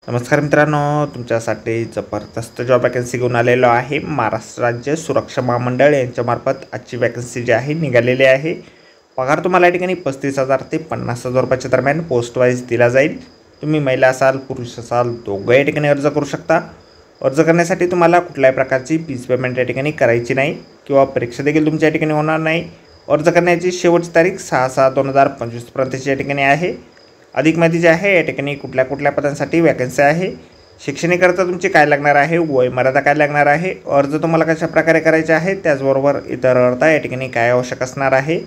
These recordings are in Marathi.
नमस्कार मित्रांनो, तुमच्यासाठी जबरदस्त जॉब वॅकन्सी घेऊन आलेलो आहे। महाराष्ट्र राज्य सुरक्षा महामंडळ यांच्यामार्फत आजची वॅकन्सी जी आहे निघालेली आहे। पगार तुम्हाला या ठिकाणी 35,000 ते 50,000 रुपयाच्या दरम्यान पोस्ट वाईज दिला जाईल। तुम्ही महिला असाल पुरुष असाल दोघं या ठिकाणी अर्ज करू शकता। अर्ज करण्यासाठी तुम्हाला कुठल्याही प्रकारची फीस पेमेंट या ठिकाणी करायची नाही किंवा परीक्षा देखील तुमच्या या ठिकाणी होणार नाही। अर्ज करण्याची शेवटची तारीख 6/6/2025 पर्यंतची या ठिकाणी आहे। अधिक माहिती जी आहे या ठिकाणी कुठल्या पदांसाठी वॅकन्सी आहे, शैक्षणिक अर्ज तुमचे काय लागणार आहे, वय मर्यादा काय लागणार आहे, अर्ज तुम्हाला कशा प्रकारे करायचे आहे, त्याचबरोबर इतर अर्थ या ठिकाणी काय आवश्यक असणार आहे,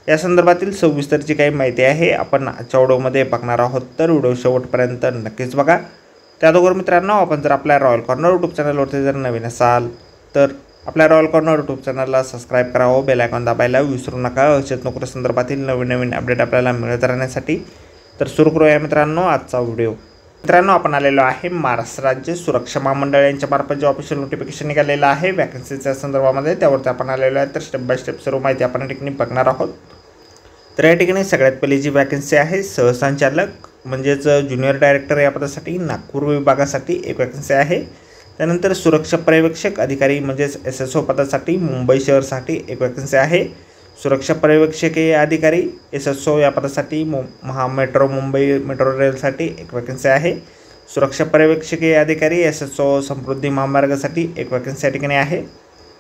या संदर्भातील सविस्तरची काही माहिती आहे आपण आजच्या व्हिडिओमध्ये बघणार आहोत। तर व्हिडिओ शेवटपर्यंत नक्कीच बघा। त्याचबरोबर मित्रांनो, आपण जर आपल्या रॉयल कॉर्नर यूट्यूब चॅनलवरती जर नवीन असाल तर आपल्या रॉयल कॉर्नर यूट्यूब चॅनलला सबस्क्राईब करावं, बेल आयकॉन दाबायला विसरू नका अशाच नोकरी संदर्भातील नवीन अपडेट आपल्याला मिळत राहण्यासाठी। तर सुरू करूया मित्रांनो आजचा व्हिडिओ। मित्रांनो, आपण आलेलो आहे महाराष्ट्र राज्य सुरक्षा महामंडळ यांच्यामार्फत जे ऑफिशियल नोटिफिकेशन निघालेलं आहे वॅकन्सीच्या संदर्भामध्ये, त्यावरती आपण आलेलो आहे। तर स्टेप बाय स्टेप सर्व माहिती आपण या ठिकाणी बघणार आहोत। तर या ठिकाणी सगळ्यात पहिली जी वॅकन्सी आहे सहसंचालक म्हणजेच ज्युनियर डायरेक्टर या पदासाठी नागपूर विभागासाठी एक वॅकन्सी आहे। त्यानंतर सुरक्षा पर्यवेक्षक अधिकारी म्हणजेच SSO पदासाठी मुंबई शहरसाठी एक वॅकन्सी आहे। सुरक्षा पर्यवेक्षकीय अधिकारी SSO या पदासाठी महामेट्रो मुंबई मेट्रो रेलसाठी एक वॅकन्सी आहे। सुरक्षा पर्यवेक्षकीय अधिकारी SSO समृद्धी महामार्गासाठी एक वॅकन्सी या ठिकाणी आहे।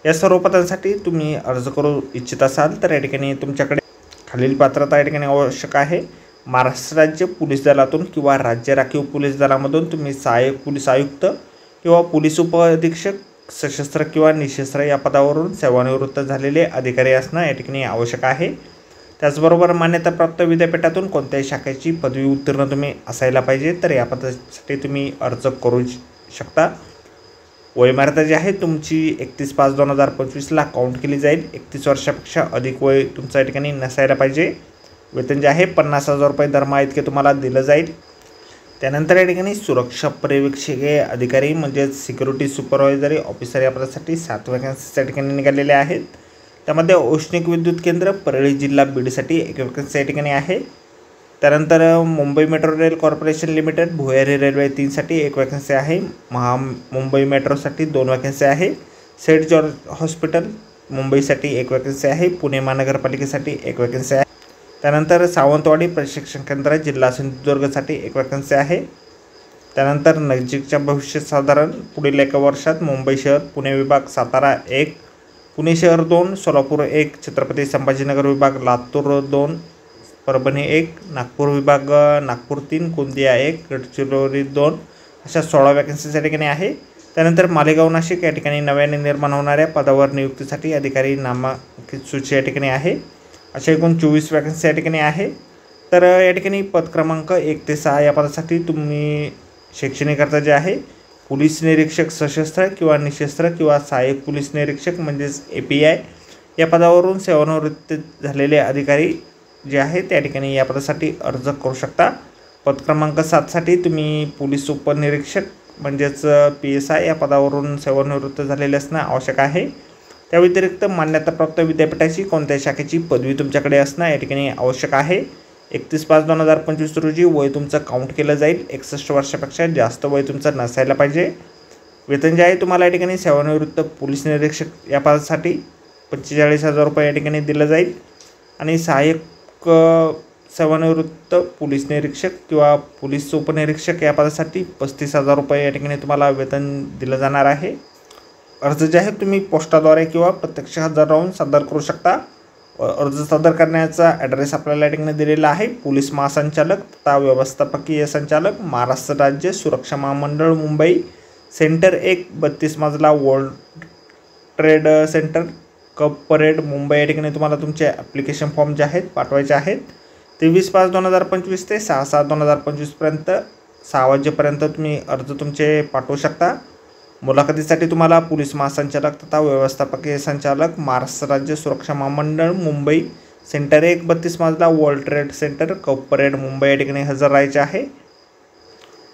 या सर्व पदांसाठी तुम्ही अर्ज करू इच्छित असाल तर या ठिकाणी तुमच्याकडे खालील पात्रता या ठिकाणी आवश्यक आहे। महाराष्ट्र राज्य पोलीस दलातून किंवा राज्य राखीव पोलीस दलामधून तुम्ही सहाय्यक पोलीस आयुक्त किंवा पोलीस उपअधीक्षक सशस्त्र किंवा निशस्त्र या पदावरून सेवानिवृत्त झालेले अधिकारी असणं या ठिकाणी आवश्यक आहे। त्याचबरोबर मान्यताप्राप्त विद्यापीठातून कोणत्याही शाखेची पदवी उत्तीर्ण तुम्ही असायला पाहिजे, तर या पदासाठी तुम्ही अर्ज करू शकता। वयमर्यादा जी आहे तुमची 31/5/2025ला काउंट केली जाईल। 31 वर्षापेक्षा अधिक वय तुमचं या ठिकाणी नसायला पाहिजे। वेतन जे आहे 50,000 रुपये दरमहा इतके तुम्हाला दिलं जाईल। त्यानंतर या ठिकाणी सुरक्षा पर्यवेक्षकीय अधिकारी म्हणजेच सिक्युरिटी सुपरवायझरी ऑफिसर या पदासाठी 7 वॅकन्सीज या ठिकाणी निघालेल्या आहेत। त्यामध्ये औष्णिक विद्युत केंद्र परळी जिल्हा बीडसाठी एक वॅकन्सी या ठिकाणी आहे। त्यानंतर Mumbai metro rail corporation limited भुयारी रेल्वे 3साठी एक वॅकन्सी आहे। मुंबई मेट्रोसाठी 2 वॅकन्सी आहे। सेंट जॉर्ज हॉस्पिटल मुंबईसाठी एक वॅकन्सी आहे। पुणे महानगरपालिकेसाठी एक वॅकन्सी आहे। त्यानंतर सावंतवाडी प्रशिक्षण केंद्र जिल्हा सिंधुदुर्गसाठी एक वॅकन्सी आहे। त्यानंतर नजीकच्या भविष्यात साधारण पुढील 1 वर्षात मुंबई शहर पुणे विभाग सातारा 1, पुणे शहर 2, सोलापूर 1, छत्रपती संभाजीनगर विभाग लातूर 2, परभणी 1, नागपूर विभाग नागपूर 3, गोंदिया 1, गडचिरोली 2 अशा 16 वॅकन्सीज या ठिकाणी आहे। त्यानंतर मालेगाव नाशिक या ठिकाणी नव्याने निर्माण होणाऱ्या पदावर नियुक्तीसाठी अधिकारी नामांकित सूची या ठिकाणी आहे। अशा एकूण 24 वॅकन्सी या ठिकाणी आहे। तर या ठिकाणी पद क्रमांक 1 ते 6 या पदासाठी तुम्ही शैक्षणिक अर्ज जे आहे पोलीस निरीक्षक सशस्त्र किंवा निशस्त्र किंवा सहाय्यक पोलीस निरीक्षक म्हणजेच API या पदावरून सेवानिवृत्त झालेले अधिकारी जे आहेत त्या ठिकाणी या पदासाठी अर्ज करू शकता। पद क्रमांक 7साठी तुम्ही पोलीस उपनिरीक्षक म्हणजेच PSI या पदावरून सेवानिवृत्त झालेले असणं आवश्यक आहे। त्या व्यतिरिक्त मान्यताप्राप्त विद्यापीठाची कोणत्याही शाखेची पदवी तुमच्याकडे असणं या ठिकाणी आवश्यक आहे। 31/5/2025 रोजी वय तुमचं काउंट केलं जाईल। 61 वर्षापेक्षा जास्त वय तुमचं नसायला पाहिजे। वेतन जे आहे तुम्हाला या ठिकाणी सेवानिवृत्त पोलीस निरीक्षक या पदासाठी 45,000 रुपये या ठिकाणी दिलं जाईल आणि सहाय्यक सेवानिवृत्त पोलीस निरीक्षक किंवा पोलीस उपनिरीक्षक या पदासाठी 35,000 रुपये या ठिकाणी तुम्हाला वेतन दिलं जाणार आहे। अर्ज जे आहे तुम्ही पोस्टाद्वारे किंवा प्रत्यक्ष हजर राहून सादर करू शकता। अर्ज सादर करण्याचा ॲड्रेस आपल्याला या ठिकाणी दिलेला आहे। पोलीस महासंचालक तथा व्यवस्थापकीय संचालक महाराष्ट्र राज्य सुरक्षा महामंडळ मुंबई सेंटर 1, 32 मजला world trade centre cup parade Mumbai या ठिकाणी तुम्हाला तुमचे ॲप्लिकेशन फॉर्म जे आहेत पाठवायचे आहेत। 23/5/2025 ते 6/7/2025 पर्यंत 6 वाजेपर्यंत तुम्ही अर्ज तुमचे पाठवू शकता। मुलाखतीसाठी तुम्हाला पोलीस महासंचालक तथा व्यवस्थापकीय संचालक महाराष्ट्र राज्य सुरक्षा महामंडळ मुंबई सेंटर 1, 32 मजला world trade centre cup parade Mumbai या ठिकाणी हजर राहायचे आहे।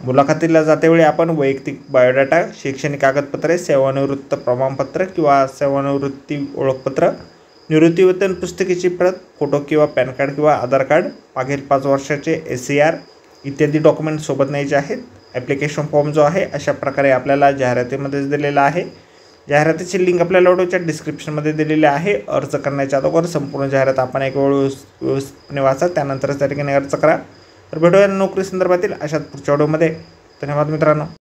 मुलाखतीला जातेवेळी आपण वैयक्तिक बायोडाटा, शैक्षणिक कागदपत्रे, सेवानिवृत्त प्रमाणपत्र किंवा सेवानिवृत्ती ओळखपत्र, निवृत्तीवेतन पुस्तिकेची प्रत, फोटो किंवा पॅन कार्ड किंवा आधार कार्ड, मागील 5 वर्षाचे SCR इत्यादी डॉक्युमेंट सोबत न्यायचे आहेत। ॲप्लिकेशन फॉर्म जो आहे अशा प्रकारे आपल्याला जाहिरातीमध्येच दिलेला आहे. जाहिरातीची लिंक आपल्याला व्हिडिओच्या डिस्क्रिप्शनमध्ये दिलेली आहे. अर्ज करण्याच्या अगोदर संपूर्ण जाहिरात आपण एक वेळ व्यवस्थितपणे वाचा, त्यानंतरच त्या ठिकाणी अर्ज करा. तर भेटूया नोकरी संदर्भातील अशाच पुढच्या व्हिडिओमध्ये. धन्यवाद मित्रांनो.